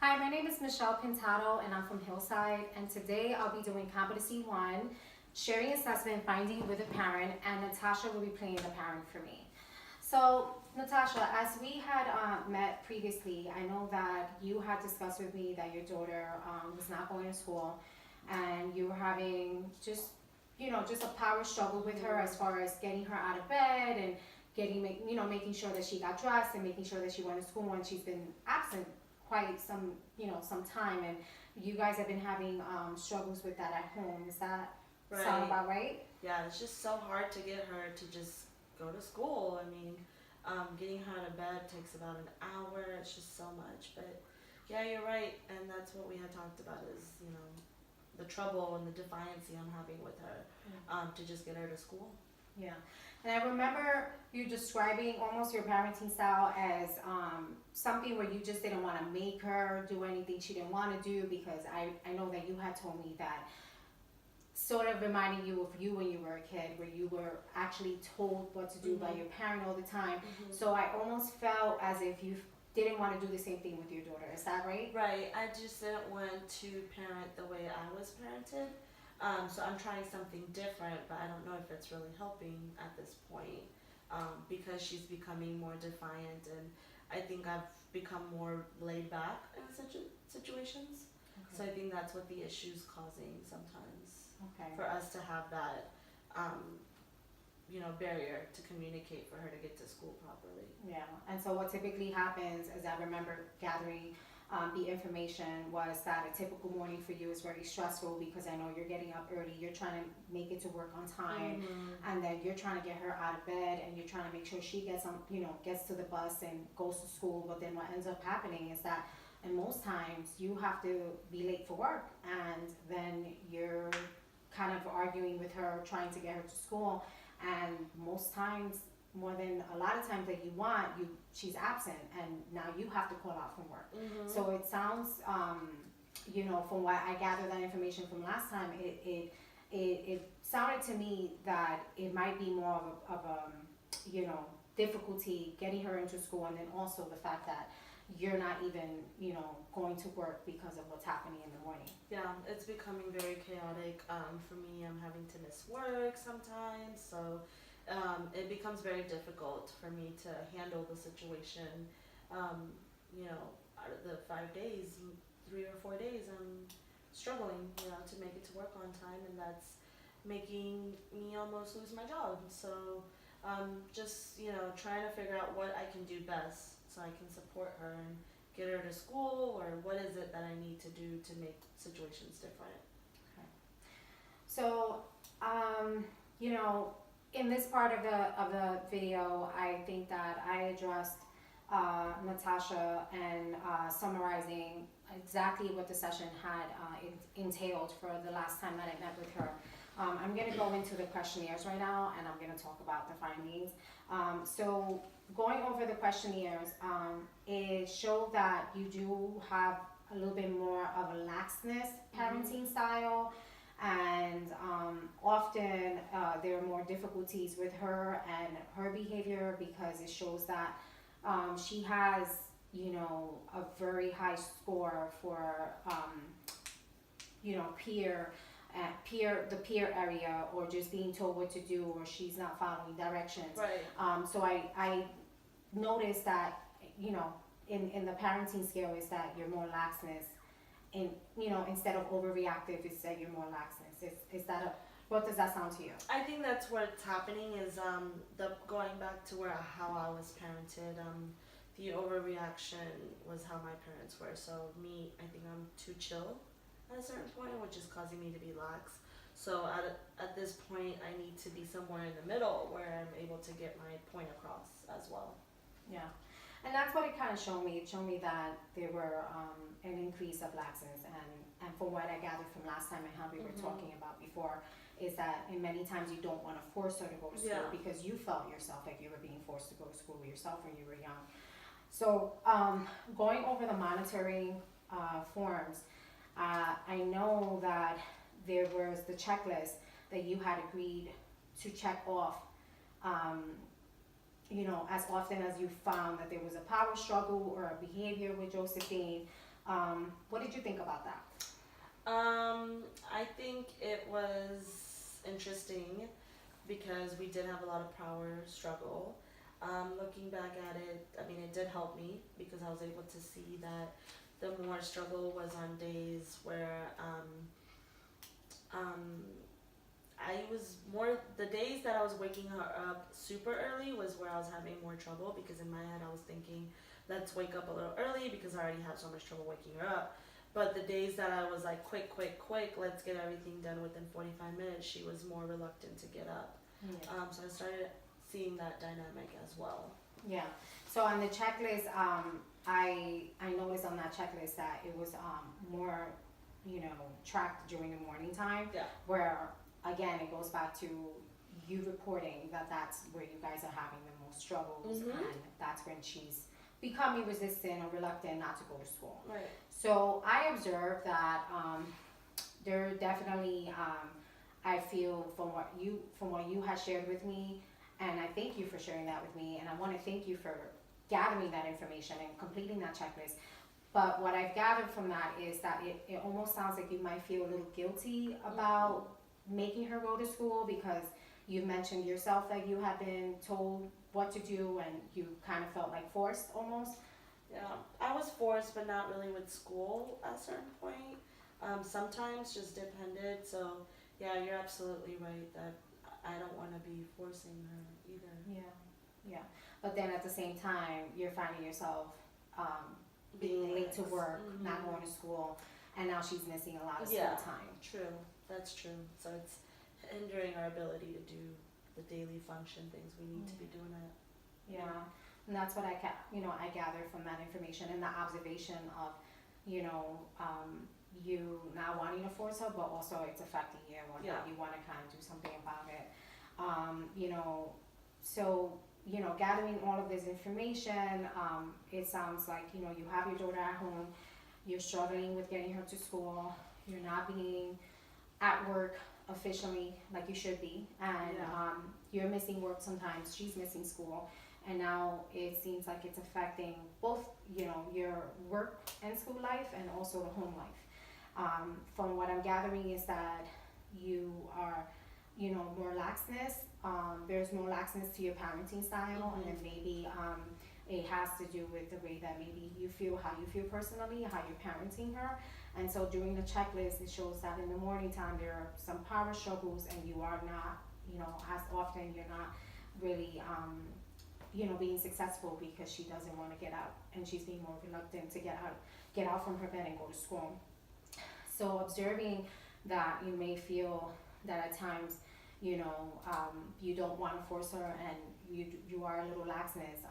Hi, my name is Michelle Pintado and I'm from Hillside, and today I'll be doing Competency 1, sharing assessment finding with a parent, and Natasha will be playing the parent for me. So, Natasha, as we had met previously, I know that you had discussed with me that your daughter was not going to school and you were having just a power struggle with her as far as getting her out of bed and making sure that she got dressed and making sure that she went to school, and she's been absent quite some time, and you guys have been having struggles with that at home. Is that sound Right. about right? Yeah, it's just so hard to get her to just go to school. I mean, getting her out of bed takes about an hour. It's just so much. But yeah, you're right. And that's what we had talked about is, the trouble and the defiancy I'm having with her to just get her to school. Yeah. And I remember you describing almost your parenting style as something where you just didn't want to make her do anything she didn't want to do, because I know that you had told me that, sort of reminding you of you when you were a kid, where you were actually told what to do by your parent all the time. So I almost felt as if you didn't want to do the same thing with your daughter. Is that right? Right. I just didn't want to parent the way I was parented. So I'm trying something different, but I don't know if it's really helping at this point because she's becoming more defiant, and I think I've become more laid back in such situations. So I Okay. think that's what the issue's causing sometimes Okay. for us to have that, barrier to communicate for her to get to school properly. Yeah, and so what typically happens, as I remember gathering the information, was that a typical morning for you is very stressful because I know you're getting up early, you're trying to make it to work on time, and then you're trying to get her out of bed, and you're trying to make sure she gets to the bus and goes to school. But then what ends up happening is that, and most times, you have to be late for work, and then you're kind of arguing with her, trying to get her to school, and most times, more than a lot of times that you want, she's absent, and now you have to call out from work. So it sounds, from what I gathered that information from last time, it sounded to me that it might be more of a difficulty getting her into school, and then also the fact that you're not even going to work because of what's happening in the morning. Yeah, it's becoming very chaotic. For me, I'm having to miss work sometimes, so it becomes very difficult for me to handle the situation. Um, Out of the 5 days, 3 or 4 days, I'm struggling, to make it to work on time, and that's making me almost lose my job. So, just trying to figure out what I can do best so I can support her and get her to school, or what is it that I need to do to make situations different. So, you know, in this part of the video, I think that I addressed Natasha and summarizing exactly what the session had entailed for the last time that I met with her. I'm going to go into the questionnaires right now, and I'm going to talk about the findings. So, going over the questionnaires, it showed that you do have a little bit more of a laxness parenting style, and often there are more difficulties with her and her behavior, because it shows that she has a very high score for peer the peer area, or just being told what to do, or she's not following directions. Right. So I noticed that, in the parenting scale, is that you're more laxness, in instead of overreactive, it's that you're more laxness. Is that a what does that sound to you? I think that's what's happening is the going back to how I was parented. The overreaction was how my parents were. So me, I think I'm too chill at a certain point, which is causing me to be lax. So at this point, I need to be somewhere in the middle where I'm able to get my point across as well. Yeah, and that's what it kind of showed me. It showed me that there were an increase of laxness, and from what I gathered from last time and how we were talking about before, is that in many times you don't want to force her to go to school, Yeah. because you felt yourself like you were being forced to go to school yourself when you were young. So, going over the monitoring forms, I know that there was the checklist that you had agreed to check off, um, as often as you found that there was a power struggle or a behavior with Josephine. What did you think about that? I think it was interesting because we did have a lot of power struggle. Looking back at it, I mean, it did help me because I was able to see that the more struggle was on days where um, I was more, the days that I was waking her up super early was where I was having more trouble because in my head I was thinking, let's wake up a little early because I already have so much trouble waking her up. But the days that I was like, quick, let's get everything done within 45 minutes, she was more reluctant to get up. Yeah. So I started seeing that dynamic as well. Yeah. So on the checklist, I noticed on that checklist that it was more, tracked during the morning time. Yeah. Where again it goes back to you reporting that that's where you guys are having the most struggles, Mhm. and that's when she's becoming resistant or reluctant not to go to school. Right. So I observed that there definitely, I feel from what you had shared with me, and I thank you for sharing that with me, and I want to thank you for gathering that information and completing that checklist. But what I've gathered from that is that it almost sounds like you might feel a little guilty about making her go to school because you mentioned yourself that you had been told what to do and you kind of felt like forced almost. Yeah, I was forced, but not really with school at a certain point. Sometimes just depended. So yeah, you're absolutely right that I don't want to be forcing her either. Yeah, yeah. But then at the same time, you're finding yourself being late to work, not going to school, and now she's missing a lot of school time. True, that's true. So it's hindering our ability to do the daily function things we need to be doing it. Yeah, and that's what I gathered from that information and the observation of, you not wanting to force her, but also it's affecting you and that you want to kind of do something about it. So gathering all of this information, it sounds like you have your daughter at home, you're struggling with getting her to school, you're not being at work efficiently like you should be, and you're missing work sometimes, she's missing school, and now it seems like it's affecting both your work and school life and also the home life. From what I'm gathering is that you are more laxness, there's more laxness to your parenting style, and maybe it has to do with the way that maybe you feel, how you feel personally, how you're parenting her. And so during the checklist, it shows that in the morning time there are some power struggles, and you are not, as often you're not really, being successful because she doesn't want to get out, and she's being more reluctant to get out from her bed and go to school. So observing that you may feel that at times, you don't want to force her, and you are a little laxness,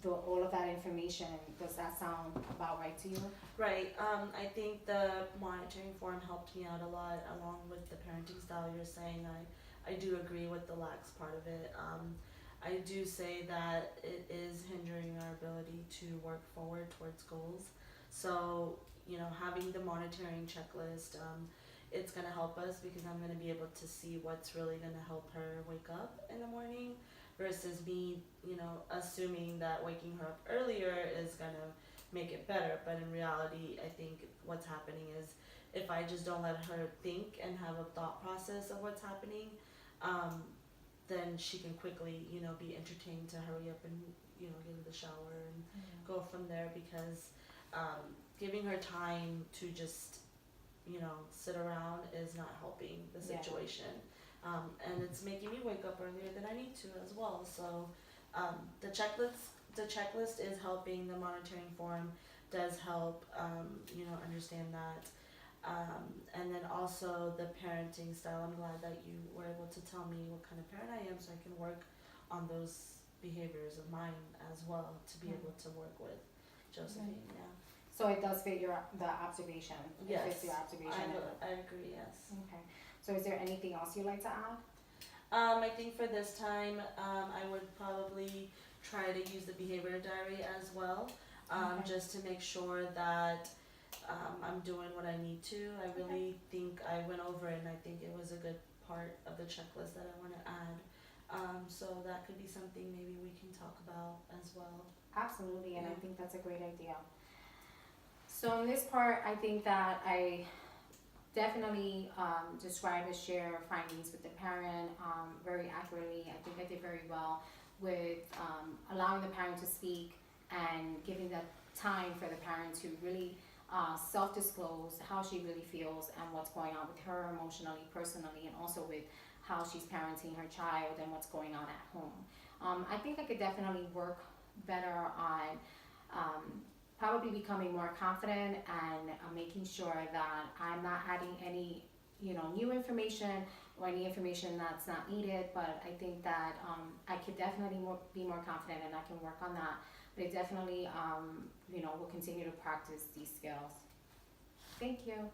all of that information, does that sound about right to you? Right. I think the monitoring form helped me out a lot, along with the parenting style you're saying. I do agree with the lax part of it. I do say that it is hindering our ability to work forward towards goals. So, having the monitoring checklist, it's going to help us because I'm going to be able to see what's really going to help her wake up in the morning versus me, assuming that waking her up earlier is going to make it better. But in reality, I think what's happening is if I just don't let her think and have a thought process of what's happening, then she can quickly, be entertained to hurry up and, get in the shower and go from there, because giving her time to just, sit around is not helping the situation. And it's making me wake up earlier than I need to as well. So the checklist is helping. The monitoring form does help, understand that. And then also the parenting style. I'm glad that you were able to tell me what kind of parent I am, so I can work on those behaviors of mine as well to be able to work with Josephine. Yeah. So it does fit the observation. Yes. It fits your observation. I agree. Yes. Okay. So is there anything else you'd like to add? I think for this time, I would probably try to use the behavior diary as well, just to make sure that I'm doing what I need to. I really think I went over it, and I think it was a good part of the checklist that I want to add. So that could be something maybe we can talk about as well. Absolutely, and I think that's a great idea. So in this part, I think that I definitely describe and share findings with the parent very accurately. I think I did very well with allowing the parent to speak and giving the time for the parent to really self-disclose how she really feels and what's going on with her emotionally, personally, and also with how she's parenting her child and what's going on at home. I think I could definitely work better on probably becoming more confident and making sure that I'm not adding any, new information or any information that's not needed. But I think that I could definitely be more confident, and I can work on that. But I definitely, will continue to practice these skills. Thank you.